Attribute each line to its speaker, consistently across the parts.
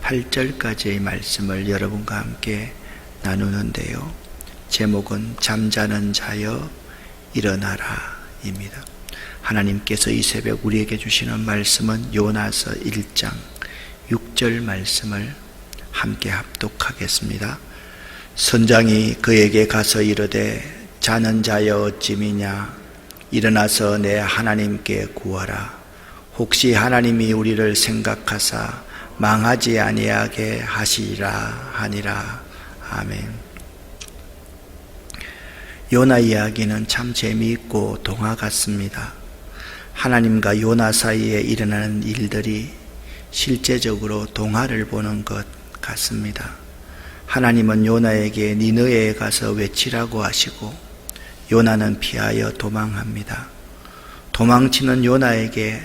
Speaker 1: 8절까지의 말씀을 여러분과 함께 나누는데요. 제목은 잠자는 자여 일어나라 입니다. 하나님께서 이 새벽 우리에게 주시는 말씀은 요나서 1장 6절 말씀을 함께 합독하겠습니다. 선장이 그에게 가서 이르되 자는 자여 어찌미냐 일어나서 내 하나님께 구하라. 혹시 하나님이 우리를 생각하사 망하지 아니하게 하시리라 하니라. 아멘. 요나 이야기는 참 재미있고 동화 같습니다. 하나님과 요나 사이에 일어나는 일들이 실제적으로 동화를 보는 것 같습니다. 하나님은 요나에게 니느웨에 가서 외치라고 하시고 요나는 피하여 도망합니다. 도망치는 요나에게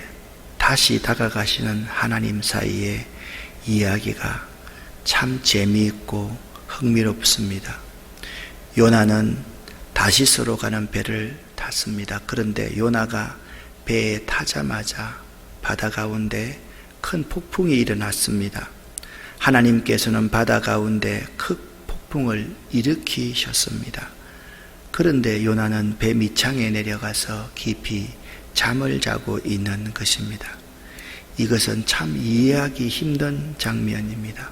Speaker 1: 다시 다가가시는 하나님 사이의 이야기가 참 재미있고 흥미롭습니다. 요나는 다시스로 가는 배를 탔습니다. 그런데 요나가 배에 타자마자 바다 가운데 큰 폭풍이 일어났습니다. 하나님께서는 바다 가운데 큰 폭풍을 일으키셨습니다. 그런데 요나는 배 밑창에 내려가서 깊이 잠을 자고 있는 것입니다. 이것은 참 이해하기 힘든 장면입니다.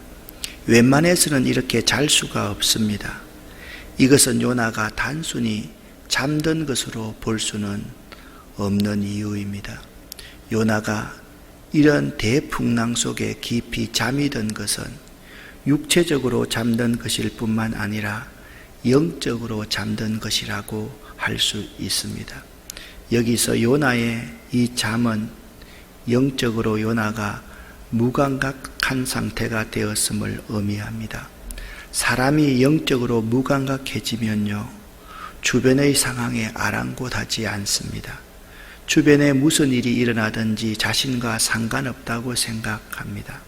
Speaker 1: 웬만해서는 이렇게 잘 수가 없습니다. 이것은 요나가 단순히 잠든 것으로 볼 수는 없는 이유입니다. 요나가 이런 대풍랑 속에 깊이 잠이 든 것은 육체적으로 잠든 것일 뿐만 아니라 영적으로 잠든 것이라고 할 수 있습니다. 여기서 요나의 이 잠은 영적으로 요나가 무감각한 상태가 되었음을 의미합니다. 사람이 영적으로 무감각해지면요, 주변의 상황에 아랑곳하지 않습니다. 주변에 무슨 일이 일어나든지 자신과 상관없다고 생각합니다.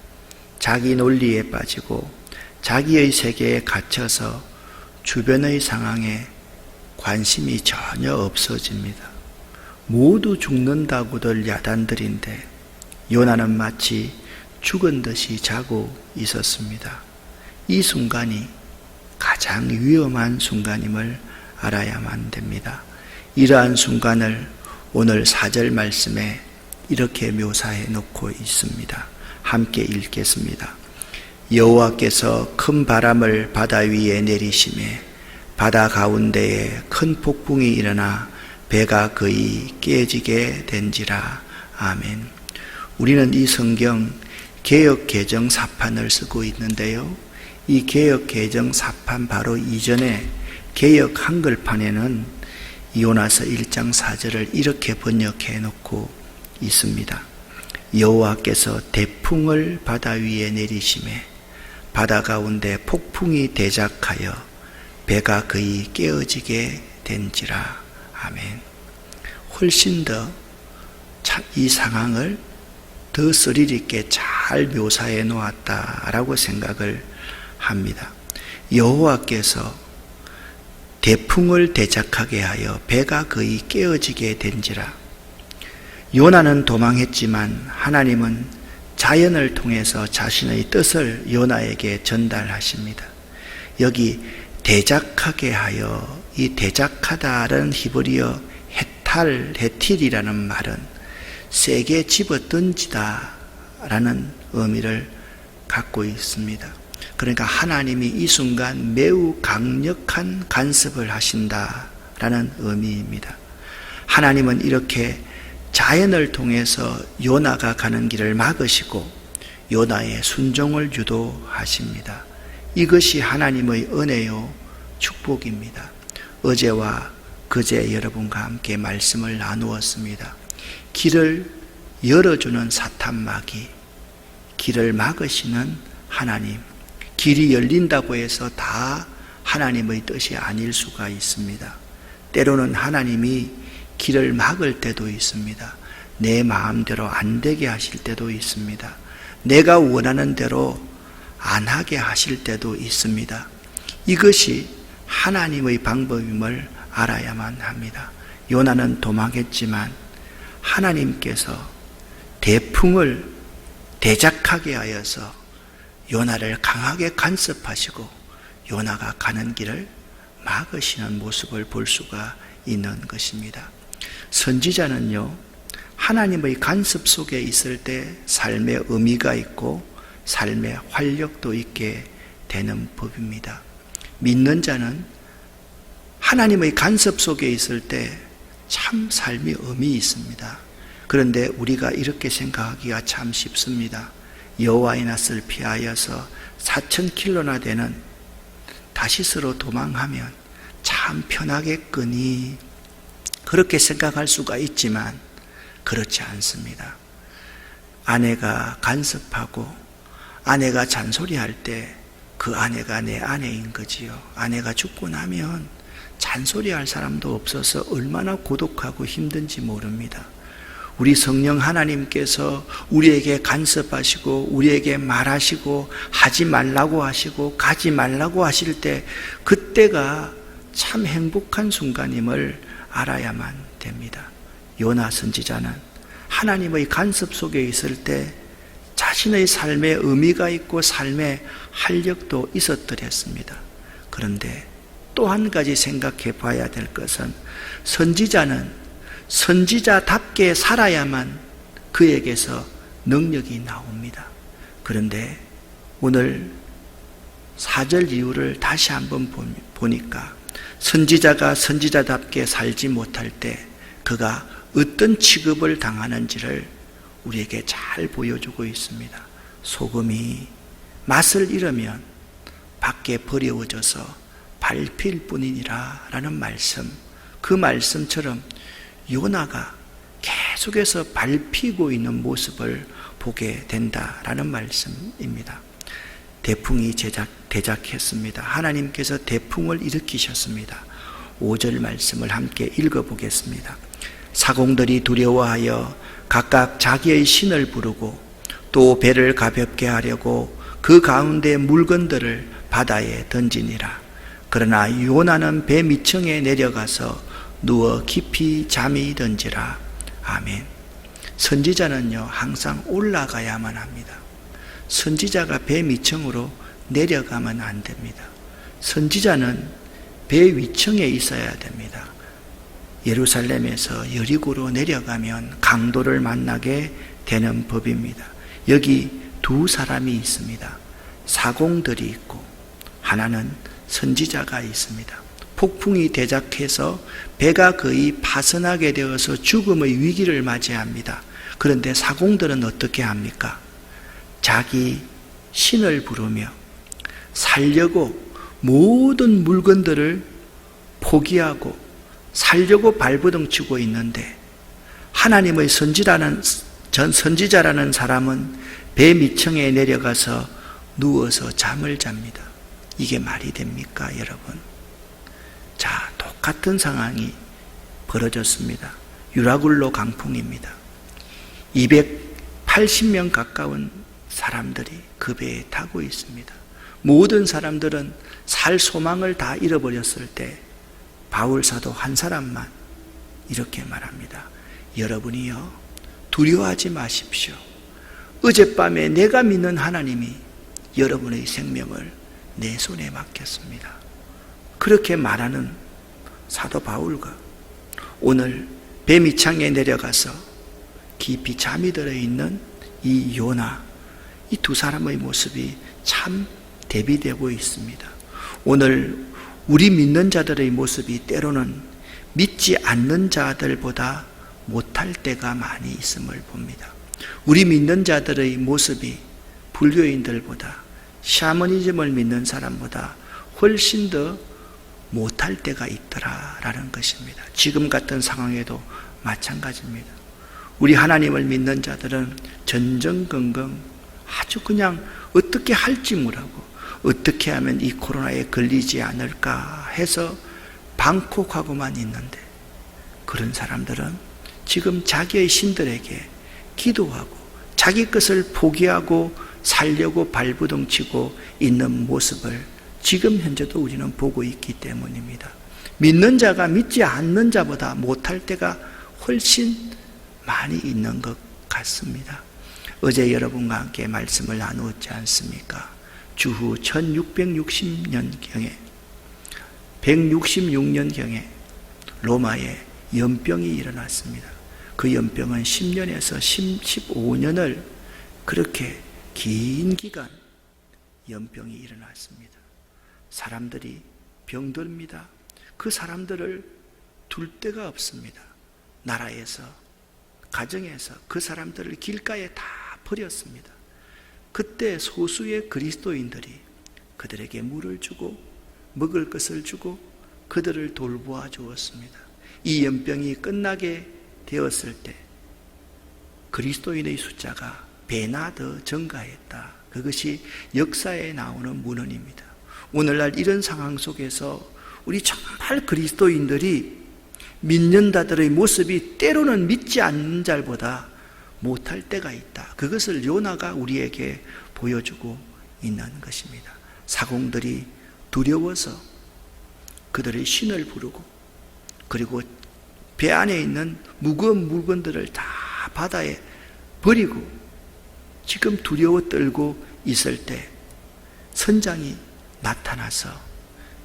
Speaker 1: 자기 논리에 빠지고 자기의 세계에 갇혀서 주변의 상황에 관심이 전혀 없어집니다. 모두 죽는다고들 야단들인데 요나는 마치 죽은 듯이 자고 있었습니다. 이 순간이 가장 위험한 순간임을 알아야만 됩니다. 이러한 순간을 오늘 4절 말씀에 이렇게 묘사해 놓고 있습니다. 함께 읽겠습니다. 여호와께서 큰 바람을 바다 위에 내리시매 바다 가운데에 큰 폭풍이 일어나 배가 거의 깨지게 된지라. 아멘. 우리는 이 성경 개역 개정 사판을 쓰고 있는데요. 이 개역 개정 사판 바로 이전에 개역 한글판에는 요나서 1장 4절을 이렇게 번역해 놓고 있습니다. 여호와께서 대풍을 바다 위에 내리시매 바다 가운데 폭풍이 대작하여 배가 거의 깨어지게 된지라. 아멘. 훨씬 더 이 상황을 더 스릴 있게 잘 묘사해 놓았다라고 생각을 합니다. 여호와께서 대풍을 대작하게 하여 배가 거의 깨어지게 된지라. 요나는 도망했지만 하나님은 자연을 통해서 자신의 뜻을 요나에게 전달하십니다. 여기 대작하게 하여, 이 대작하다라는 히브리어 헤틸이라는 말은 세게 집어 던지다 라는 의미를 갖고 있습니다. 그러니까 하나님이 이 순간 매우 강력한 간섭을 하신다라는 의미입니다. 하나님은 이렇게 자연을 통해서 요나가 가는 길을 막으시고 요나의 순종을 유도하십니다. 이것이 하나님의 은혜요 축복입니다. 어제와 그제 여러분과 함께 말씀을 나누었습니다. 길을 열어주는 사탄마귀, 길을 막으시는 하나님. 길이 열린다고 해서 다 하나님의 뜻이 아닐 수가 있습니다. 때로는 하나님이 길을 막을 때도 있습니다. 내 마음대로 안 되게 하실 때도 있습니다. 내가 원하는 대로 안 하게 하실 때도 있습니다. 이것이 하나님의 방법임을 알아야만 합니다. 요나는 도망했지만 하나님께서 대풍을 대작하게 하여서 요나를 강하게 간섭하시고 요나가 가는 길을 막으시는 모습을 볼 수가 있는 것입니다. 선지자는요, 하나님의 간섭 속에 있을 때 삶의 의미가 있고 삶의 활력도 있게 되는 법입니다. 믿는 자는 하나님의 간섭 속에 있을 때 참 삶의 의미 있습니다. 그런데 우리가 이렇게 생각하기가 참 쉽습니다. 여호와의 낯을 피하여서 4,000킬로나 되는 다시스로 도망하면 참 편하겠거니, 그렇게 생각할 수가 있지만 그렇지 않습니다. 아내가 간섭하고 아내가 잔소리할 때 그 아내가 내 아내인 거지요. 아내가 죽고 나면 잔소리할 사람도 없어서 얼마나 고독하고 힘든지 모릅니다. 우리 성령 하나님께서 우리에게 간섭하시고 우리에게 말하시고 하지 말라고 하시고 가지 말라고 하실 때 그때가 참 행복한 순간임을 알아야만 됩니다. 요나 선지자는 하나님의 간섭 속에 있을 때 자신의 삶에 의미가 있고 삶에 활력도 있었더랬습니다. 그런데 또 한 가지 생각해 봐야 될 것은 선지자는 선지자답게 살아야만 그에게서 능력이 나옵니다. 그런데 오늘 4절 이후를 다시 한번 보니까 선지자가 선지자답게 살지 못할 때 그가 어떤 취급을 당하는지를 우리에게 잘 보여주고 있습니다. 소금이 맛을 잃으면 밖에 버려져서 밟힐 뿐이니라 라는 말씀, 그 말씀처럼 요나가 계속해서 밟히고 있는 모습을 보게 된다라는 말씀입니다. 대풍이 대작했습니다. 하나님께서 대풍을 일으키셨습니다. 5절 말씀을 함께 읽어보겠습니다. 사공들이 두려워하여 각각 자기의 신을 부르고 또 배를 가볍게 하려고 그 가운데 물건들을 바다에 던지니라. 그러나 요나는 배 밑층에 내려가서 누워 깊이 잠이 든지라. 아멘. 선지자는요, 항상 올라가야만 합니다. 선지자가 배 밑층으로 내려가면 안 됩니다. 선지자는 배 위층에 있어야 됩니다. 예루살렘에서 여리고로 내려가면 강도를 만나게 되는 법입니다. 여기 두 사람이 있습니다. 사공들이 있고 하나는 선지자가 있습니다. 폭풍이 대작해서 배가 거의 파선하게 되어서 죽음의 위기를 맞이합니다. 그런데 사공들은 어떻게 합니까? 자기 신을 부르며 살려고 모든 물건들을 포기하고 살려고 발버둥치고 있는데 하나님의 선지자라는 사람은 배 밑층에 내려가서 누워서 잠을 잡니다. 이게 말이 됩니까, 여러분? 자, 똑같은 상황이 벌어졌습니다. 유라굴로 강풍입니다. 280명 가까운 사람들이 그 배에 타고 있습니다. 모든 사람들은 살 소망을 다 잃어버렸을 때 바울 사도 한 사람만 이렇게 말합니다. 여러분이요, 두려워하지 마십시오. 어젯밤에 내가 믿는 하나님이 여러분의 생명을 내 손에 맡겼습니다. 그렇게 말하는 사도 바울과 오늘 배 밑창에 내려가서 깊이 잠이 들어있는 이 요나, 이 두 사람의 모습이 참 대비되고 있습니다. 오늘 우리 믿는 자들의 모습이 때로는 믿지 않는 자들보다 못할 때가 많이 있음을 봅니다. 우리 믿는 자들의 모습이 불교인들보다, 샤머니즘을 믿는 사람보다 훨씬 더 못할 때가 있더라라는 것입니다. 지금 같은 상황에도 마찬가지입니다. 우리 하나님을 믿는 자들은 전전긍긍 아주 그냥 어떻게 할지 모르고 어떻게 하면 이 코로나에 걸리지 않을까 해서 방콕하고만 있는데, 그런 사람들은 지금 자기의 신들에게 기도하고 자기 것을 포기하고 살려고 발부둥치고 있는 모습을 지금 현재도 우리는 보고 있기 때문입니다. 믿는 자가 믿지 않는 자보다 못할 때가 훨씬 많이 있는 것 같습니다. 어제 여러분과 함께 말씀을 나누었지 않습니까? 주후 1660년경에 166년경에 로마에 연병이 일어났습니다. 그 연병은 10년에서 15년을 그렇게 긴 기간 연병이 일어났습니다. 사람들이 병듭니다. 그 사람들을 둘 데가 없습니다. 나라에서, 가정에서 그 사람들을 길가에 다 버렸습니다. 그때 소수의 그리스도인들이 그들에게 물을 주고 먹을 것을 주고 그들을 돌보아 주었습니다. 이 연병이 끝나게 되었을 때 그리스도인의 숫자가 배나 더 증가했다. 그것이 역사에 나오는 문헌입니다. 오늘날 이런 상황 속에서 우리 정말 그리스도인들이 믿는 자들의 모습이 때로는 믿지 않는 자보다 못할 때가 있다. 그것을 요나가 우리에게 보여주고 있는 것입니다. 사공들이 두려워서 그들의 신을 부르고 그리고 배 안에 있는 무거운 물건들을 다 바다에 버리고 지금 두려워 떨고 있을 때 선장이 나타나서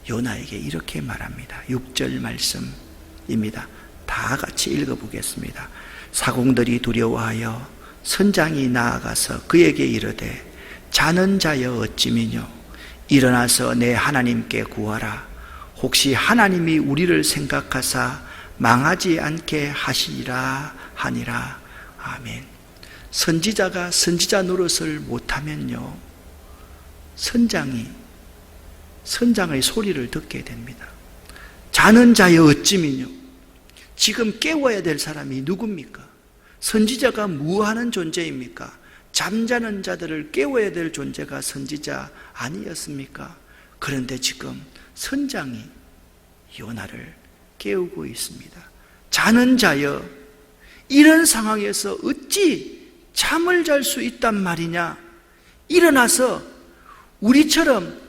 Speaker 1: 요나에게 이렇게 말합니다. 6절 말씀입니다. 다 같이 읽어보겠습니다. 사공들이 두려워하여 선장이 나아가서 그에게 이르되 자는 자여 어찌미뇨 일어나서 내 하나님께 구하라. 혹시 하나님이 우리를 생각하사 망하지 않게 하시리라 하니라. 아멘. 선지자가 선지자 노릇을 못하면요 선장의 소리를 듣게 됩니다. 자는 자여 어찌미뇨. 지금 깨워야 될 사람이 누굽니까? 선지자가 무엇하는 존재입니까? 잠자는 자들을 깨워야 될 존재가 선지자 아니었습니까? 그런데 지금 선장이 요나를 깨우고 있습니다. 자는 자여, 이런 상황에서 어찌 잠을 잘 수 있단 말이냐? 일어나서 우리처럼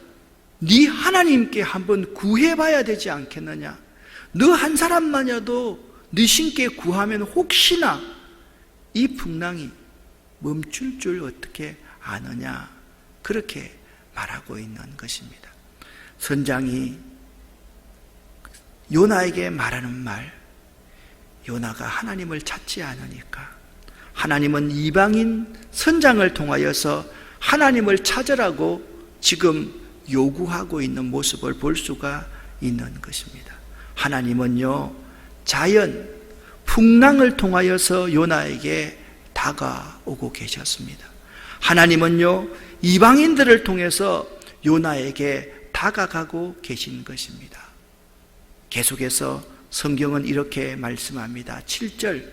Speaker 1: 네 하나님께 한번 구해봐야 되지 않겠느냐? 너 한 사람만이라도 네 신께 구하면 혹시나 이 풍랑이 멈출 줄 어떻게 아느냐? 그렇게 말하고 있는 것입니다. 선장이 요나에게 말하는 말, 요나가 하나님을 찾지 않으니까 하나님은 이방인 선장을 통하여서 하나님을 찾으라고 지금 요구하고 있는 모습을 볼 수가 있는 것입니다. 하나님은요, 자연, 풍랑을 통하여서 요나에게 다가오고 계셨습니다. 하나님은요, 이방인들을 통해서 요나에게 다가가고 계신 것입니다. 계속해서 성경은 이렇게 말씀합니다. 7절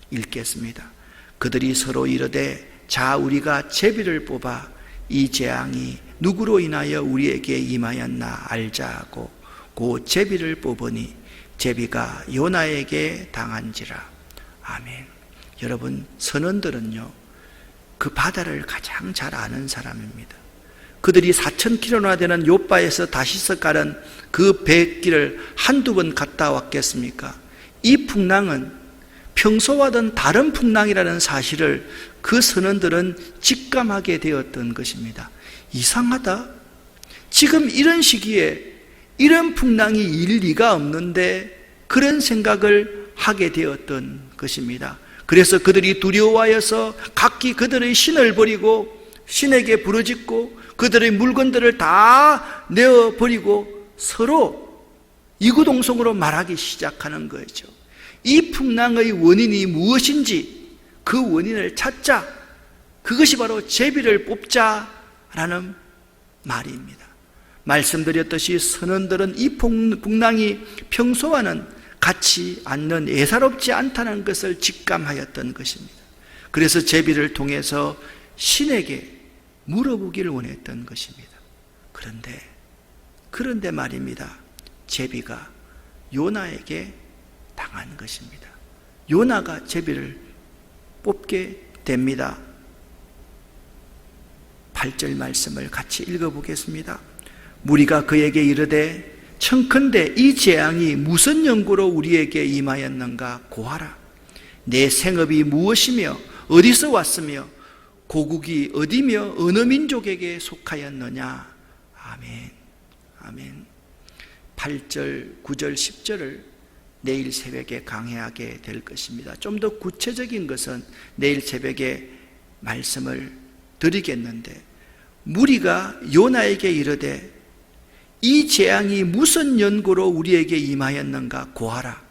Speaker 1: 읽겠습니다. 그들이 서로 이르되 자 우리가 제비를 뽑아 이 재앙이 누구로 인하여 우리에게 임하였나 알자 하고 그 제비를 뽑으니 제비가 요나에게 당한지라. 아멘. 여러분, 선원들은요 그 바다를 가장 잘 아는 사람입니다. 그들이 4,000km나 되는 요바에서 다시서 가는 그 배길을 한두 번 갔다 왔겠습니까? 이 풍랑은 평소와는 다른 풍랑이라는 사실을 그 선원들은 직감하게 되었던 것입니다. 이상하다. 지금 이런 시기에 이런 풍랑이 일 리가 없는데 그런 생각을 하게 되었던 것입니다. 그래서 그들이 두려워하여서 각기 그들의 신을 버리고 신에게 부르짖고 그들의 물건들을 다 내어버리고 서로 이구동성으로 말하기 시작하는 거죠. 이 풍랑의 원인이 무엇인지 그 원인을 찾자. 그것이 바로 제비를 뽑자라는 말입니다. 말씀드렸듯이 선원들은 이 풍랑이 평소와는 같지 않는 예사롭지 않다는 것을 직감하였던 것입니다. 그래서 제비를 통해서 신에게 물어보기를 원했던 것입니다. 그런데 말입니다. 제비가 요나에게 당한 것입니다. 요나가 제비를 뽑게 됩니다. 8절 말씀을 같이 읽어보겠습니다. 무리가 그에게 이르되 청컨대 이 재앙이 무슨 연고로 우리에게 임하였는가 고하라. 내 생업이 무엇이며 어디서 왔으며 고국이 어디며 어느 민족에게 속하였느냐. 아멘. 아멘. 8절, 9절, 10절을 내일 새벽에 강해하게 될 것입니다. 좀 더 구체적인 것은 내일 새벽에 말씀을 드리겠는데, 무리가 요나에게 이르되 이 재앙이 무슨 연고로 우리에게 임하였는가 고하라.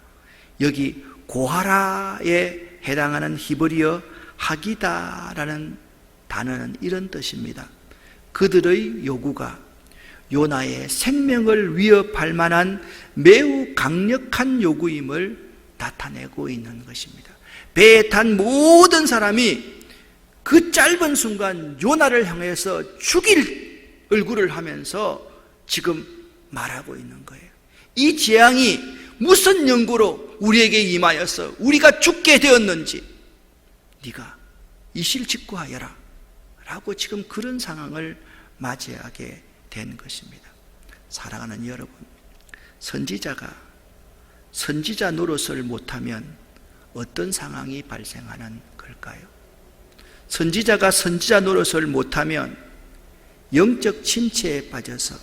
Speaker 1: 여기 고하라에 해당하는 히브리어 하기다라는 단어는 이런 뜻입니다. 그들의 요구가 요나의 생명을 위협할 만한 매우 강력한 요구임을 나타내고 있는 것입니다. 배에 탄 모든 사람이 그 짧은 순간 요나를 향해서 죽일 얼굴을 하면서 지금 말하고 있는 거예요. 이 재앙이 무슨 연고로 우리에게 임하여서 우리가 죽게 되었는지 네가 이실직고하여라 라고 지금 그런 상황을 맞이하게 된 것입니다. 사랑하는 여러분, 선지자가 선지자 노릇을 못하면 어떤 상황이 발생하는 걸까요? 선지자가 선지자 노릇을 못하면 영적 침체에 빠져서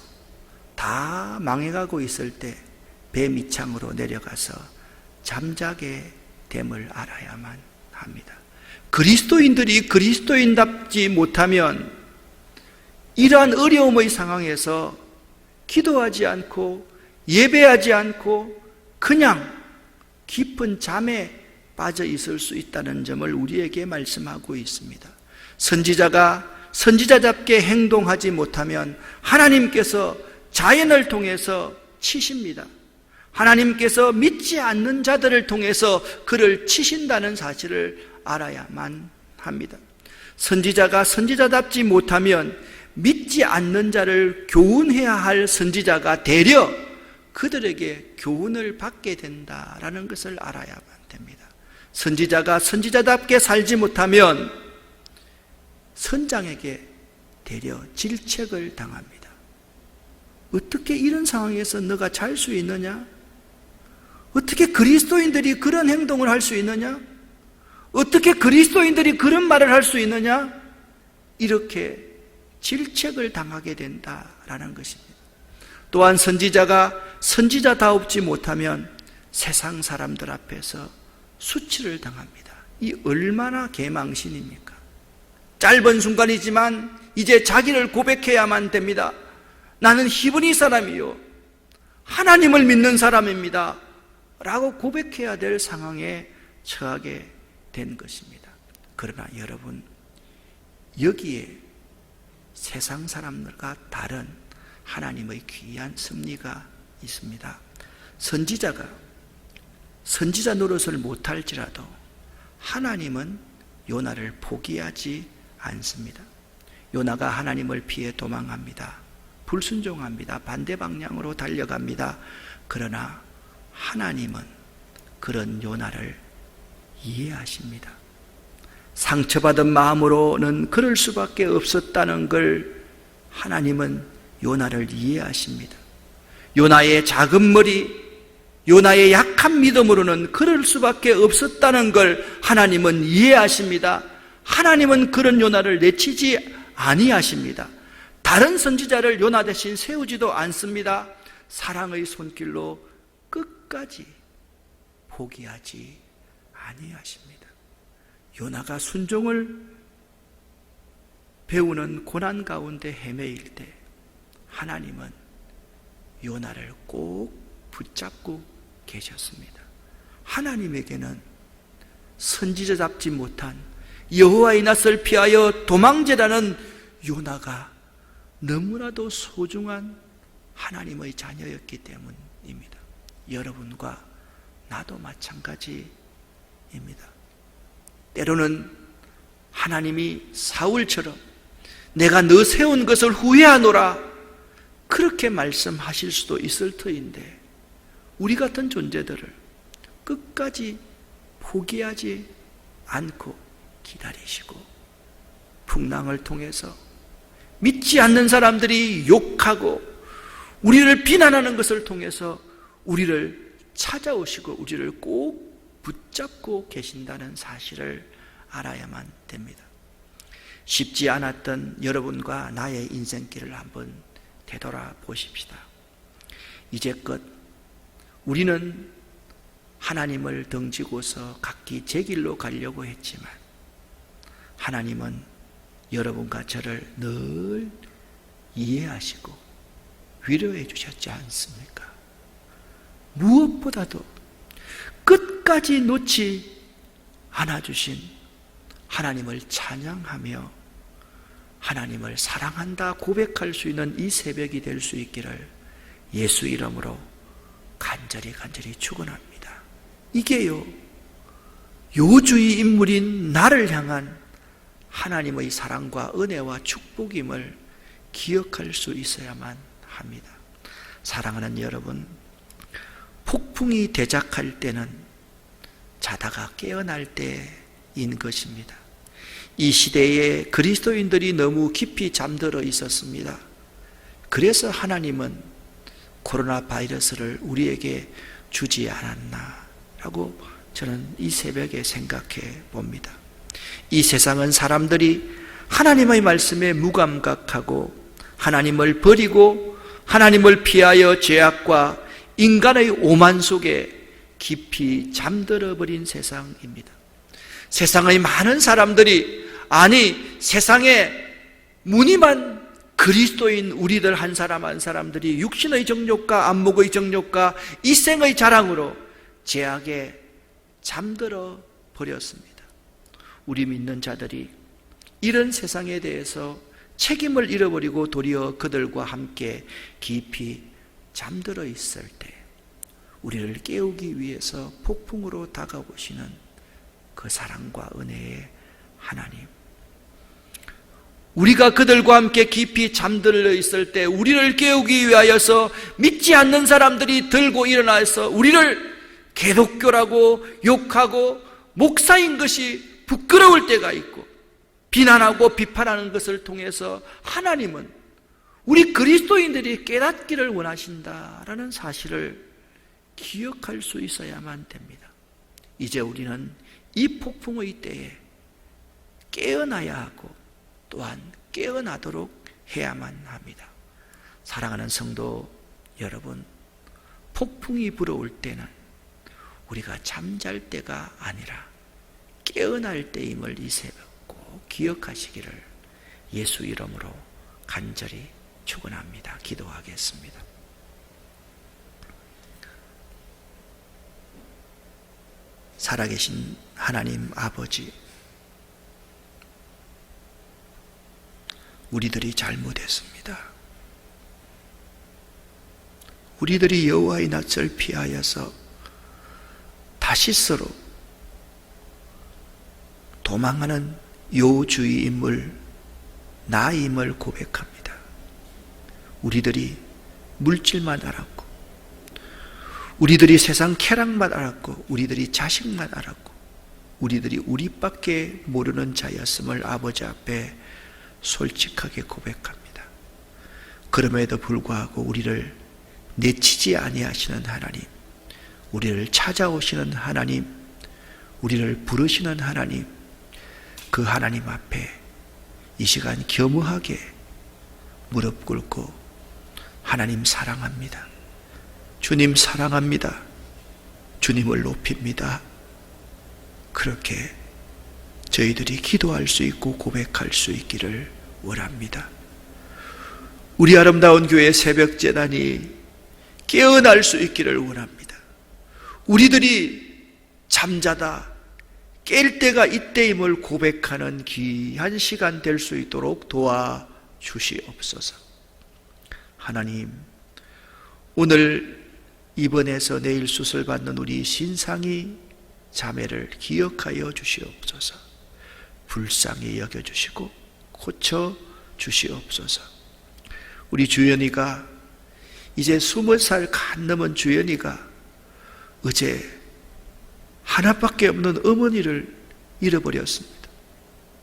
Speaker 1: 다 망해가고 있을 때 배 밑창으로 내려가서 잠자게 됨을 알아야만 합니다. 그리스도인들이 그리스도인답지 못하면 이러한 어려움의 상황에서 기도하지 않고 예배하지 않고 그냥 깊은 잠에 빠져 있을 수 있다는 점을 우리에게 말씀하고 있습니다. 선지자가 선지자답게 행동하지 못하면 하나님께서 자연을 통해서 치십니다. 하나님께서 믿지 않는 자들을 통해서 그를 치신다는 사실을 알아야만 합니다. 선지자가 선지자답지 못하면 믿지 않는 자를 교훈해야 할 선지자가 되려 그들에게 교훈을 받게 된다라는 것을 알아야만 됩니다. 선지자가 선지자답게 살지 못하면 선장에게 되려 질책을 당합니다. 어떻게 이런 상황에서 너가 잘 수 있느냐? 어떻게 그리스도인들이 그런 행동을 할 수 있느냐? 어떻게 그리스도인들이 그런 말을 할 수 있느냐? 이렇게 질책을 당하게 된다라는 것입니다. 또한 선지자가 선지자다웁지 못하면 세상 사람들 앞에서 수치를 당합니다. 이 얼마나 개망신입니까? 짧은 순간이지만 이제 자기를 고백해야만 됩니다. 나는 히브리 사람이요 하나님을 믿는 사람입니다 라고 고백해야 될 상황에 처하게 된 것입니다. 그러나 여러분, 여기에 세상 사람들과 다른 하나님의 귀한 섭리가 있습니다. 선지자가 선지자 노릇을 못할지라도 하나님은 요나를 포기하지 않습니다. 요나가 하나님을 피해 도망합니다. 불순종합니다. 반대 방향으로 달려갑니다. 그러나 하나님은 그런 요나를 이해하십니다. 상처받은 마음으로는 그럴 수밖에 없었다는 걸 하나님은 요나를 이해하십니다. 요나의 작은 머리, 요나의 약한 믿음으로는 그럴 수밖에 없었다는 걸 하나님은 이해하십니다. 하나님은 그런 요나를 내치지 아니하십니다. 다른 선지자를 요나 대신 세우지도 않습니다. 사랑의 손길로 끝까지 포기하지 아니하십니다. 요나가 순종을 배우는 고난 가운데 헤매일 때 하나님은 요나를 꼭 붙잡고 계셨습니다. 하나님에게는 선지자답지 못한 여호와의 낯을 피하여 도망자라는 요나가 너무나도 소중한 하나님의 자녀였기 때문입니다. 여러분과 나도 마찬가지입니다. 때로는 하나님이 사울처럼 내가 너 세운 것을 후회하노라 그렇게 말씀하실 수도 있을 터인데 우리 같은 존재들을 끝까지 포기하지 않고 기다리시고 풍랑을 통해서 믿지 않는 사람들이 욕하고 우리를 비난하는 것을 통해서 우리를 찾아오시고 우리를 꼭 붙잡고 계신다는 사실을 알아야만 됩니다. 쉽지 않았던 여러분과 나의 인생길을 한번 되돌아보십시다. 이제껏 우리는 하나님을 등지고서 각기 제 길로 가려고 했지만 하나님은 여러분과 저를 늘 이해하시고 위로해 주셨지 않습니까? 무엇보다도 끝까지 놓지 않아주신 하나님을 찬양하며 하나님을 사랑한다 고백할 수 있는 이 새벽이 될 수 있기를 예수 이름으로 간절히 축원합니다. 이게요, 요주의 인물인 나를 향한 하나님의 사랑과 은혜와 축복임을 기억할 수 있어야만 합니다. 사랑하는 여러분, 폭풍이 대작할 때는 자다가 깨어날 때인 것입니다. 이 시대에 그리스도인들이 너무 깊이 잠들어 있었습니다. 그래서 하나님은 코로나 바이러스를 우리에게 주지 않았나라고 저는 이 새벽에 생각해 봅니다. 이 세상은 사람들이 하나님의 말씀에 무감각하고 하나님을 버리고 하나님을 피하여 죄악과 인간의 오만 속에 깊이 잠들어 버린 세상입니다. 세상의 많은 사람들이, 아니 세상에 무늬만 그리스도인 우리들 한 사람 한 사람들이 육신의 정욕과 안목의 정욕과 이생의 자랑으로 죄악에 잠들어 버렸습니다. 우리 믿는 자들이 이런 세상에 대해서 책임을 잃어버리고 도리어 그들과 함께 깊이 잠들어 있을 때 우리를 깨우기 위해서 폭풍으로 다가오시는 그 사랑과 은혜의 하나님, 우리가 그들과 함께 깊이 잠들어 있을 때 우리를 깨우기 위하여서 믿지 않는 사람들이 들고 일어나서 우리를 개독교라고 욕하고 목사인 것이 부끄러울 때가 있고 비난하고 비판하는 것을 통해서 하나님은 우리 그리스도인들이 깨닫기를 원하신다라는 사실을 기억할 수 있어야만 됩니다. 이제 우리는 이 폭풍의 때에 깨어나야 하고 또한 깨어나도록 해야만 합니다. 사랑하는 성도 여러분, 폭풍이 불어올 때는 우리가 잠잘 때가 아니라 깨어날 때임을 이 새벽 꼭 기억하시기를 예수 이름으로 간절히 축원합니다. 기도하겠습니다. 살아계신 하나님 아버지, 우리들이 잘못했습니다. 우리들이 여호와의 낯을 피하여서 다시스로 도망하는 요주의 인물 나임을 고백합니다. 우리들이 물질만 알았고, 우리들이 세상 쾌락만 알았고, 우리들이 자식만 알았고, 우리들이 우리밖에 모르는 자였음을 아버지 앞에 솔직하게 고백합니다. 그럼에도 불구하고 우리를 내치지 아니하시는 하나님, 우리를 찾아오시는 하나님, 우리를 부르시는 하나님, 그 하나님 앞에 이 시간 겸허하게 무릎 꿇고 하나님 사랑합니다. 주님 사랑합니다. 주님을 높입니다. 그렇게 저희들이 기도할 수 있고 고백할 수 있기를 원합니다. 우리 아름다운 교회 새벽 제단이 깨어날 수 있기를 원합니다. 우리들이 잠자다 깰 때가 이때임을 고백하는 귀한 시간 될 수 있도록 도와주시옵소서. 하나님, 오늘 입원해서 내일 수술받는 우리 신상이 자매를 기억하여 주시옵소서. 불쌍히 여겨주시고 고쳐주시옵소서. 우리 주연이가 이제 20살 간 넘은 주연이가 어제 하나밖에 없는 어머니를 잃어버렸습니다.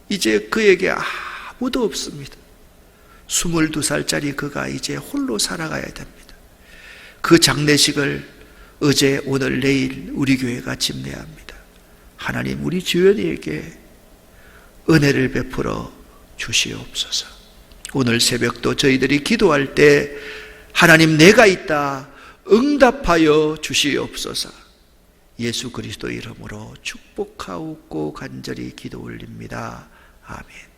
Speaker 1: 이제 그에게 아무도 없습니다. 22살짜리 그가 이제 홀로 살아가야 됩니다. 그 장례식을 어제, 오늘, 내일 우리 교회가 집례합니다. 하나님, 우리 주연이에게 은혜를 베풀어 주시옵소서. 오늘 새벽도 저희들이 기도할 때 하나님 내가 있다 응답하여 주시옵소서. 예수 그리스도 이름으로 축복하옵고 간절히 기도 올립니다. 아멘.